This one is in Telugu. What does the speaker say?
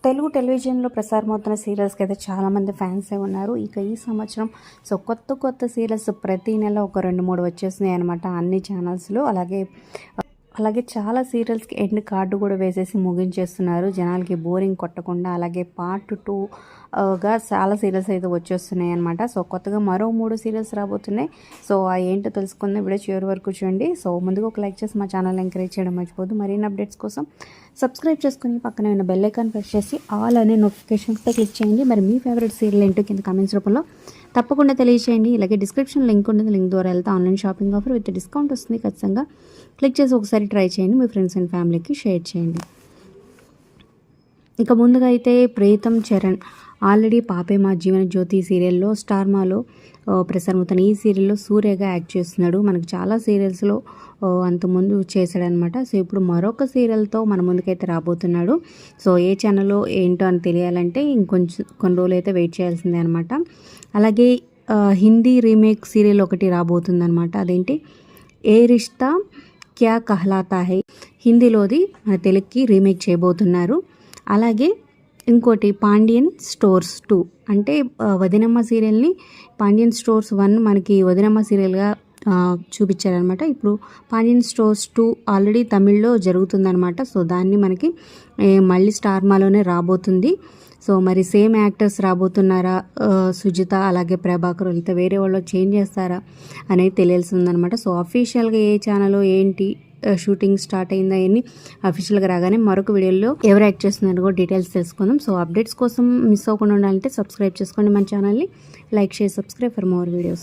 తెలుగు టెలివిజన్లో ప్రసారమవుతున్న సీరియల్స్కి అయితే చాలామంది ఫ్యాన్సే ఉన్నారు. ఇక ఈ సంవత్సరం కొత్త సీరియల్స్ ప్రతి నెల ఒక 2-3 వచ్చేసినాయి అనమాట అన్ని ఛానల్స్లో. అలాగే చాలా సీరియల్స్కి ఎండ్ కార్డు కూడా వేసేసి ముగించేస్తున్నారు జనాలకి బోరింగ్ కొట్టకుండా. అలాగే పార్ట్ 2గా చాలా సీరియల్స్ అయితే వచ్చేస్తున్నాయి అనమాట. కొత్తగా మరో 3 సీరియల్స్ రాబోతున్నాయి. ఆ ఏంటో తెలుసుకుందాం, వీడియో చివరి వరకు చూడండి. ముందుగా ఒక లైక్ చేసి మా ఛానల్ ఎంకరేజ్ చేయడం మర్చిపోద్దు. మరిన్ని అప్డేట్స్ కోసం సబ్స్క్రైబ్ చేసుకుని పక్కన ఉన్న బెల్ ఐకాన్ ప్రెస్ చేసి ఆల్ అనే నోటిఫికేషన్స్పై క్లిక్ చేయండి. మరి మీ ఫేవరెట్ సీరియల్ ఏంటో కింద కామెంట్స్ రూపంలో తప్పకుండా తెలియజేయండి. ఇలాగే డిస్క్రిప్షన్ లింక్ ఉంటుంది, లింక్ ద్వారా వెళ్తే online shopping offer with discount వస్తుంది. ఖచ్చితంగా క్లిక్ చేసి ఒకసారి ట్రై చేయండి, మీ ఫ్రెండ్స్ అండ్ ఫ్యామిలీకి షేర్ చేయండి. ఇక ముందుగా అయితే ప్రీతం చరణ్ ఆల్రెడీ పాపే మా జీవన జ్యోతి సీరియల్లో స్టార్ మాలో ప్రసారమవుతున్న ఈ సీరియల్లో సూర్యగా యాక్ట్ చేస్తున్నాడు. మనకు చాలా సీరియల్స్లో అంతకుముందు చేశాడనమాట. ఇప్పుడు మరొక సీరియల్తో మన ముందుకైతే రాబోతున్నాడు. ఏ ఛానల్లో ఏంటో అని తెలియాలంటే కొన్ని రోజులు అయితే వెయిట్ చేయాల్సిందే అనమాట. అలాగే హిందీ రీమేక్ సీరియల్ ఒకటి రాబోతుందనమాట. అదేంటి ఏ రిష్తా క్యా కహలాతా హై, హిందీలోది మన తెలుగుకి రీమేక్ చేయబోతున్నారు. అలాగే ఇంకోటి పాండియన్ స్టోర్స్ 2 అంటే వదినమ్మ సీరియల్ని పాండియన్ స్టోర్స్ 1 మనకి వదినమ్మ సీరియల్గా చూపించారనమాట. ఇప్పుడు పాండియన్ స్టోర్స్ 2 ఆల్రెడీ తమిళ్లో జరుగుతుందనమాట. దాన్ని మనకి మళ్ళీ స్టార్ మాలోనే రాబోతుంది. మరి సేమ్ యాక్టర్స్ రాబోతున్నారా, సుజిత అలాగే ప్రభాకర్, వెళ్తే వేరే వాళ్ళు చేంజ్ చేస్తారా అనేది తెలియాల్సి ఉందనమాట. అఫీషియల్గా ఏ ఛానల్ ఏంటి షూటింగ్ స్టార్ట్ అయిందా అని అఫీషియల్గా రాగానే మరొక వీడియోలో ఎవరు యాక్ట్ చేస్తున్నారో కూడా డీటెయిల్స్ తెలుసుకుందాం. అప్డేట్స్ కోసం మిస్ అవ్వకుండా ఉండాలంటే సబ్స్క్రైబ్ చేసుకోండి మన ఛానల్ని, like share subscribe for more videos.